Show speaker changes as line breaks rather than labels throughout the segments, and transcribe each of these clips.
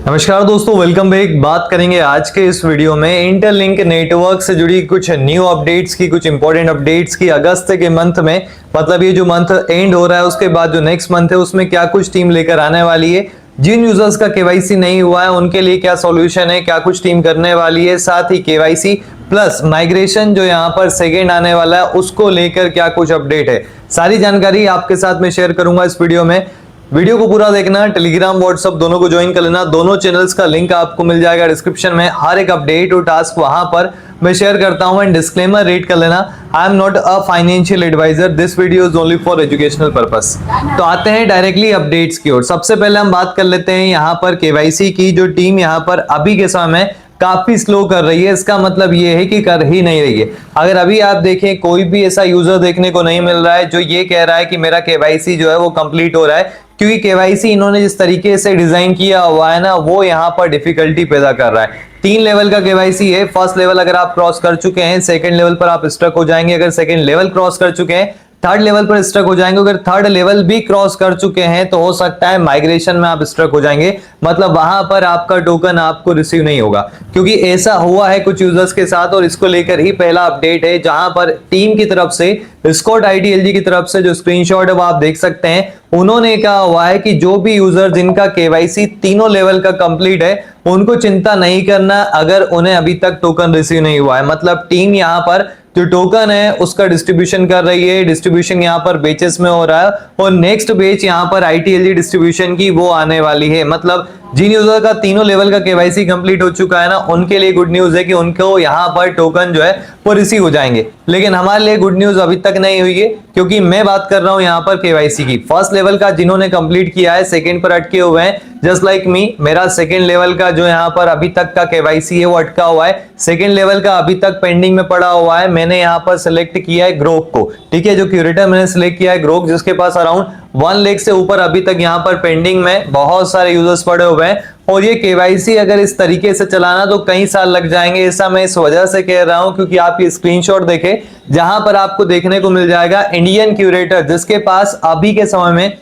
नमस्कार दोस्तों, welcome back. बात करेंगे आज के इस वीडियो में इंटरलिंक नेटवर्क से जुड़ी कुछ न्यू अपडेट्स की, कुछ इंपॉर्टेंट अपडेट्स की। अगस्त के मंथ में, मतलब ये जो मंथ एंड हो रहा है उसके बाद जो नेक्स्ट मंथ है उसमें क्या कुछ टीम लेकर आने वाली है, जिन यूजर्स का केवाईसी नहीं हुआ है उनके लिए क्या सॉल्यूशन है, क्या कुछ टीम करने वाली है, साथ ही केवाईसी प्लस माइग्रेशन जो यहाँ पर सेकेंड आने वाला है उसको लेकर क्या कुछ अपडेट है, सारी जानकारी आपके साथ में शेयर करूंगा इस वीडियो में। वीडियो को पूरा देखना, टेलीग्राम व्हाट्सएप दोनों को ज्वाइन कर लेना। दोनों चैनल्स का लिंक आपको मिल जाएगा डिस्क्रिप्शन में। हर एक अपडेट और टास्क वहां पर मैं शेयर करता हूं। एंड डिस्क्लेमर रीड कर लेना, I am not a financial adviser, this video is only for educational purpose. तो आते हैं डायरेक्टली अपडेट्स की ओर। सबसे पहले हम बात कर लेते हैं यहाँ पर केवाईसी की। जो टीम यहाँ पर अभी के समय में काफी स्लो कर रही है, इसका मतलब ये है कि कर ही नहीं रही है। अगर अभी आप देखें, कोई भी ऐसा यूजर देखने को नहीं मिल रहा है जो ये कह रहा है कि मेरा केवाईसी जो है वो कंप्लीट हो रहा है, क्योंकि केवाईसी इन्होंने जिस तरीके से डिजाइन किया हुआ है ना, वो यहाँ पर डिफिकल्टी पैदा कर रहा है। 3 लेवल का केवाईसी है। फर्स्ट लेवल अगर आप क्रॉस कर चुके हैं, सेकंड लेवल पर आप स्टक हो जाएंगे। अगर सेकंड लेवल क्रॉस कर चुके हैं, थर्ड लेवल पर स्टक हो जाएंगे। अगर थर्ड लेवल भी क्रॉस कर चुके हैं तो हो सकता है माइग्रेशन में आप स्टक हो जाएंगे, मतलब वहां पर आपका टोकन आपको रिसीव नहीं होगा, क्योंकि ऐसा हुआ है कुछ यूजर्स के साथ। और इसको लेकर ही पहला अपडेट है, जहां पर टीम की तरफ से, स्कॉट आईटीएलजी की तरफ से जो स्क्रीनशॉट है वो आप देख सकते हैं। उन्होंने कहा हुआ है कि जो भी यूजर जिनका केवाईसी तीनों लेवल का कंप्लीट है उनको चिंता नहीं करना अगर उन्हें अभी तक टोकन रिसीव नहीं हुआ है। मतलब टीम यहाँ पर जो टोकन है उसका डिस्ट्रीब्यूशन कर रही है। डिस्ट्रीब्यूशन यहाँ पर बेचेस में हो रहा है और नेक्स्ट बेच यहाँ पर आईटीएलजी डिस्ट्रीब्यूशन की वो आने वाली है। मतलब जिन यूजर का तीनों लेवल का केवाईसी कंप्लीट हो चुका है ना, उनके लिए गुड न्यूज है कि उनको यहाँ पर टोकन जो है वो रिसीव हो जाएंगे। लेकिन हमारे लिए गुड न्यूज अभी तक नहीं हुई है, क्योंकि मैं बात कर रहा हूं यहाँ पर केवाईसी की। फर्स्ट लेवल का जिन्होंने कंप्लीट किया है, सेकंड पर अटके हुए हैं, जस्ट लाइक मी। मेरा सेकंड लेवल का जो यहाँ पर अभी तक का केवाईसी है वो अटका हुआ है। सेकंड लेवल का अभी तक पेंडिंग में पड़ा हुआ है। मैंने यहाँ पर सिलेक्ट किया है ग्रोक को, ठीक है। जो क्यूरेटर मैंने सिलेक्ट किया है ग्रोक, जिसके पास अराउंड 1 लाख से ऊपर अभी तक यहाँ पर पेंडिंग में बहुत सारे यूजर्स पड़े हुए हैं। और ये केवाईसी अगर इस तरीके से चलाना तो कई साल लग जाएंगे। ऐसा मैं इस वजह से कह रहा हूं क्योंकि आप ये स्क्रीनशॉट देखें, जहां पर आपको देखने को मिल जाएगा इंडियन क्यूरेटर, जिसके पास अभी के समय में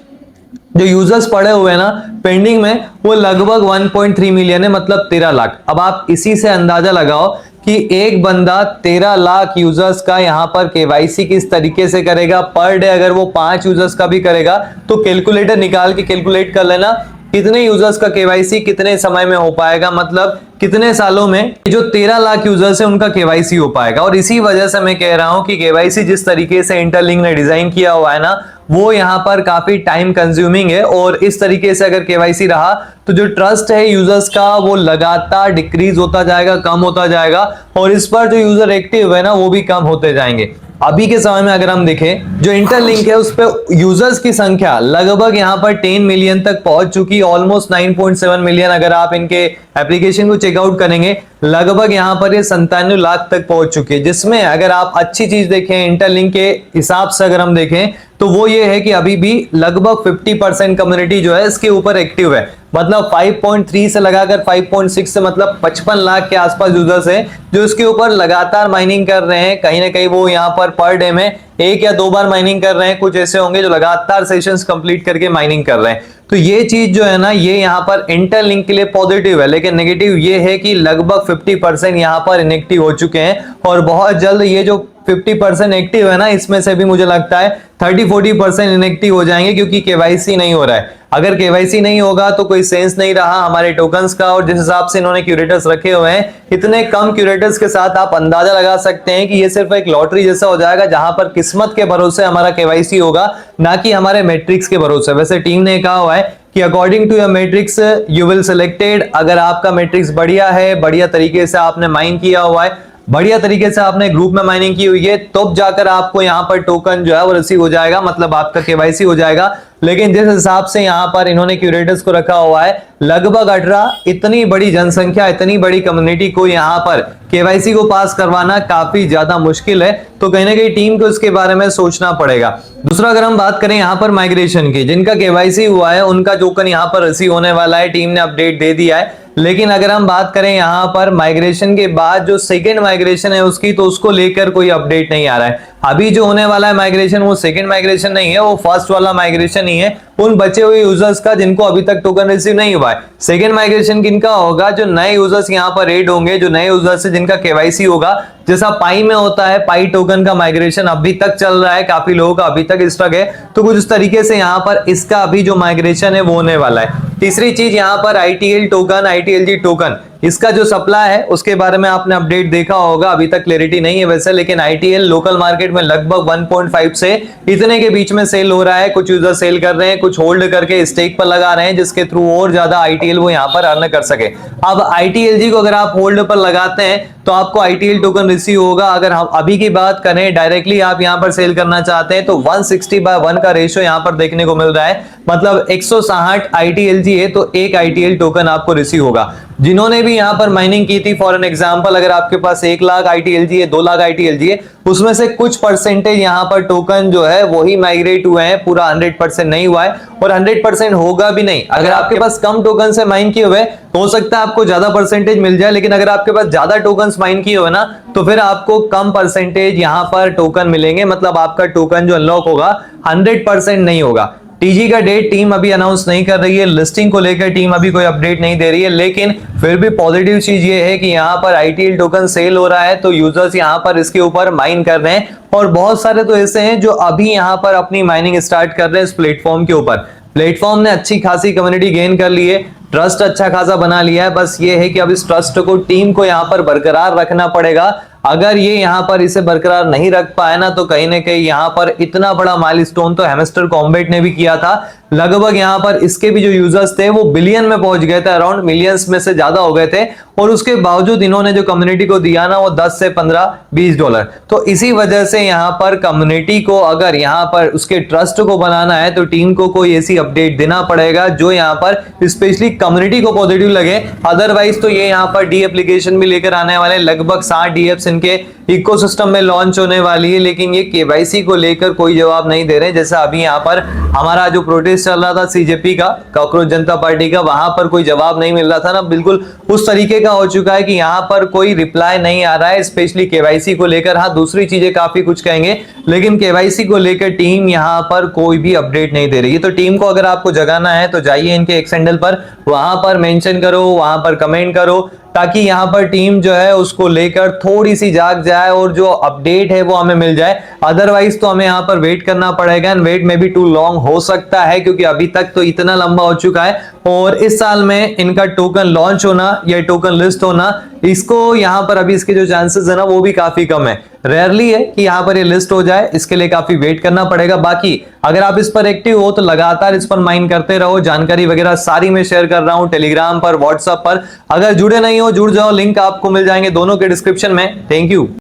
जो यूजर्स पड़े हुए हैं ना पेंडिंग में, वो लगभग 1.3 मिलियन है, मतलब 13 लाख। अब आप इसी से अंदाजा लगाओ कि एक बंदा 13 लाख यूजर्स का यहाँ पर केवाईसी किस तरीके से करेगा। पर डे अगर वो 5 यूजर्स का भी करेगा तो कैलकुलेटर निकाल के कैलकुलेट कर लेना कितने यूजर्स का केवाईसी कितने समय में हो पाएगा, मतलब कितने सालों में जो 13 लाख यूजर्स है उनका केवाईसी हो पाएगा। और इसी वजह से मैं कह रहा हूं कि केवाईसी जिस तरीके से इंटरलिंक ने डिजाइन किया हुआ है ना, वो यहाँ पर काफी टाइम कंज्यूमिंग है। और इस तरीके से अगर केवाईसी रहा तो जो ट्रस्ट है यूजर्स का वो लगातार डिक्रीज होता जाएगा, कम होता जाएगा। और इस पर जो यूजर एक्टिव है ना वो भी कम होते जाएंगे। अभी के समय में अगर हम देखें, जो इंटरलिंक है उस पर यूजर्स की संख्या लगभग यहाँ पर 10 मिलियन तक पहुंच चुकी, ऑलमोस्ट 9.7 मिलियन। अगर आप इनके एप्लीकेशन को चेकआउट करेंगे, लगभग यहाँ पर ये 97 लाख तक पहुंच चुकी है। जिसमें अगर आप अच्छी चीज देखें इंटरलिंक के हिसाब से अगर हम देखें तो वो ये है कि अभी भी लगभग 50% कम्युनिटी जो है इसके ऊपर एक्टिव है। मतलब 5.3 से लगाकर 5.6 से मतलब 55 लाख के आसपास यूजर्स हैं जो इसके ऊपर लगातार माइनिंग कर रहे हैं। कहीं ना कहीं वो यहाँ पर डे में 1 या 2 बार माइनिंग कर रहे हैं। कुछ ऐसे होंगे जो लगातार सेशंस कंप्लीट करके माइनिंग कर रहे हैं। तो ये चीज जो है ना, ये यहाँ पर इंटरलिंक के लिए पॉजिटिव है। लेकिन नेगेटिव ये है कि लगभग 50% यहाँ पर इनएक्टिव हो चुके हैं। और बहुत जल्द ये जो 50% एक्टिव है ना, इसमें से भी मुझे लगता है 30-40% इनएक्टिव हो जाएंगे, क्योंकि केवाईसी नहीं हो रहा है। अगर केवाईसी नहीं होगा तो कोई सेंस नहीं रहा हमारे टोकन्स का। और जिस हिसाब से इन्होंने क्यूरेटर्स रखे हुए हैं, इतने कम क्यूरेटर्स के साथ आप अंदाजा लगा सकते हैं कि ये सिर्फ एक लॉटरी जैसा हो जाएगा, जहां पर किस्मत के भरोसे हमारा केवाईसी होगा, ना कि हमारे मैट्रिक्स के भरोसे। वैसे टीम ने कहा हुआ है कि according to your matrix you will selected. अगर आपका मैट्रिक्स बढ़िया है, बढ़िया तरीके से आपने माइन किया हुआ है, बढ़िया तरीके से आपने ग्रुप में माइनिंग की हुई है, तब जाकर आपको यहाँ पर टोकन जो है वो रिसीव हो जाएगा, मतलब आपका केवाईसी हो जाएगा। लेकिन जिस हिसाब से यहाँ पर इन्होंने क्यूरेटर्स को रखा हुआ है, लगभग 18, इतनी बड़ी जनसंख्या, इतनी बड़ी कम्युनिटी को यहाँ पर केवाईसी को पास करवाना काफी ज्यादा मुश्किल है। तो कहीं ना कहीं टीम को इसके बारे में सोचना पड़ेगा। दूसरा, अगर हम बात करें यहाँ पर माइग्रेशन की, जिनका केवाईसी हुआ है उनका टोकन यहाँ पर रिसीव होने वाला है, टीम ने अपडेट दे दिया है। लेकिन अगर हम बात करें यहाँ पर माइग्रेशन के बाद जो सेकेंड माइग्रेशन है उसकी, तो उसको लेकर कोई अपडेट नहीं आ रहा है। अभी जो होने वाला है माइग्रेशन, वो सेकेंड माइग्रेशन नहीं है, वो फर्स्ट वाला माइग्रेशन ही है। उन बचे हुए यूजर्स का जिनको अभी तक टोकन रिसीव नहीं हुआ है। सेकंड माइग्रेशन किनका होगा, जो नए यूजर्स यहाँ पर ऐड होंगे, जो नए यूजर्स से जिनका केवाईसी होगा, जैसा पाई में होता है, पाई टोकन का माइग्रेशन अभी तक चल रहा है, काफी लोगों का अभी तक स्टक है, तो कुछ इस तरीके से यहाँ पर इसका अभी जो माइग्रेशन है वो होने वाला है। तीसरी चीज यहाँ पर ITL टोकन, ITLG टोकन, इसका जो सप्लाई है उसके बारे में आपने अपडेट देखा होगा, अभी तक क्लैरिटी नहीं है वैसे, लेकिन ITL लोकल मार्केट में लगभग 1.5 से इतने के बीच में सेल हो रहा है। कुछ यूजर सेल कर रहे हैं, कुछ होल्ड करके स्टेक पर लगा रहे हैं, जिसके थ्रू और ज्यादा ITL वो यहाँ पर अर्न कर सके। अब ITLG को अगर आप होल्ड पर लगाते हैं तो आपको ITL टोकन रिसीव होगा। अगर हम अभी की बात करें, डायरेक्टली आप यहां पर सेल करना चाहते हैं तो 160/1 का रेशियो यहां पर देखने को मिल रहा है, मतलब 160 ITLG है तो एक ITL टोकन आपको रिसीव होगा। जिन्होंने भी यहां पर माइनिंग की थी, फॉर एन एग्जांपल अगर आपके पास 1 लाख ITLG है, 2 लाख ITLG है, उसमें से कुछ परसेंटेज यहां पर टोकन जो है वही माइग्रेट हुए हैं, पूरा 100% नहीं हुआ है और 100% होगा भी नहीं। अगर आपके पास कम टोकन से माइन किए हुए हो सकता है आपको ज्यादा परसेंटेज मिल जाए, लेकिन अगर आपके पास ज्यादा टोकन माइन किए हुए ना तो फिर आपको कम परसेंटेज यहां पर टोकन मिलेंगे, मतलब आपका टोकन जो अनलॉक होगा 100% नहीं होगा। टीजी का डेट टीम अभी अनाउंस नहीं कर रही है, लिस्टिंग को लेकर टीम अभी कोई अपडेट नहीं दे रही है, लेकिन फिर भी पॉजिटिव चीज ये है कि यहाँ पर ITL टोकन सेल हो रहा है तो यूजर्स यहाँ पर इसके ऊपर माइन कर रहे हैं और बहुत सारे तो ऐसे हैं जो अभी यहाँ पर अपनी माइनिंग स्टार्ट कर रहे हैं इस प्लेटफॉर्म के ऊपर। प्लेटफॉर्म ने अच्छी खासी कम्युनिटी गेन कर ली है, ट्रस्ट अच्छा खासा बना लिया है, बस ये है कि अब इस ट्रस्ट को टीम को यहाँ पर बरकरार रखना पड़ेगा। अगर ये यहाँ पर इसे बरकरार नहीं रख पाए ना तो कहीं ना कहीं यहाँ पर इतना बड़ा माइलस्टोन तो हैमस्टर कॉम्बैट ने भी किया था, लगभग यहाँ पर इसके भी जो यूजर्स थे वो बिलियन में पहुंच गए थे, अराउंड मिलियंस में से ज्यादा हो गए थे, और उसके बावजूद इन्होंने जो कम्युनिटी को दिया ना वो 10 से 15-20 डॉलर। तो इसी वजह से यहाँ पर कम्युनिटी को अगर यहाँ पर उसके ट्रस्ट को बनाना है तो टीम को कोई ऐसी अपडेट देना पड़ेगा जो यहाँ पर स्पेशली कम्युनिटी को पॉजिटिव लगे। अदरवाइज तो ये यहाँ पर डी एप्लीकेशन भी लेकर आने वाले, लगभग 60 DApps इनके इकोसिस्टम में लॉन्च होने वाली है, लेकिन ये केवाईसी को लेकर कोई जवाब नहीं दे रहे। जैसा अभी यहाँ पर हमारा जो प्रोटेस्ट चल रहा था CJP का, कॉकरोच जनता पार्टी का, वहां पर कोई जवाब नहीं मिल रहा था ना, बिल्कुल उस तरीके का हो चुका है कि यहाँ पर कोई रिप्लाई नहीं आ रहा है, स्पेशली केवाईसी को लेकर। हाँ, दूसरी चीजें काफी कुछ कहेंगे, लेकिन केवाईसी को लेकर टीम यहाँ पर कोई भी अपडेट नहीं दे रही है। तो टीम को अगर आपको जगाना है तो जाइए इनके एक्स हैंडल पर, वहां पर मेंशन करो, वहां पर कमेंट करो, ताकि यहाँ पर टीम जो है उसको लेकर थोड़ी सी जाग जाए और जो अपडेट है वो हमें मिल जाए। अदरवाइज तो हमें यहाँ पर वेट करना पड़ेगा, एंड वेट में भी टू लॉन्ग हो सकता है, क्योंकि अभी तक तो इतना लंबा हो चुका है और इस साल में इनका टोकन लॉन्च होना या टोकन लिस्ट होना, इसको यहाँ पर अभी इसके जो चांसेस है ना वो भी काफी कम है। रेयरली है कि यहाँ पर ये लिस्ट हो जाए, इसके लिए काफी वेट करना पड़ेगा। बाकी अगर आप इस पर एक्टिव हो तो लगातार इस पर माइन करते रहो, जानकारी वगैरह सारी मैं शेयर कर रहा हूँ टेलीग्राम पर, व्हाट्सएप पर। अगर जुड़े नहीं हो जुड़ जाओ, लिंक आपको मिल जाएंगे दोनों के डिस्क्रिप्शन में। Thank you.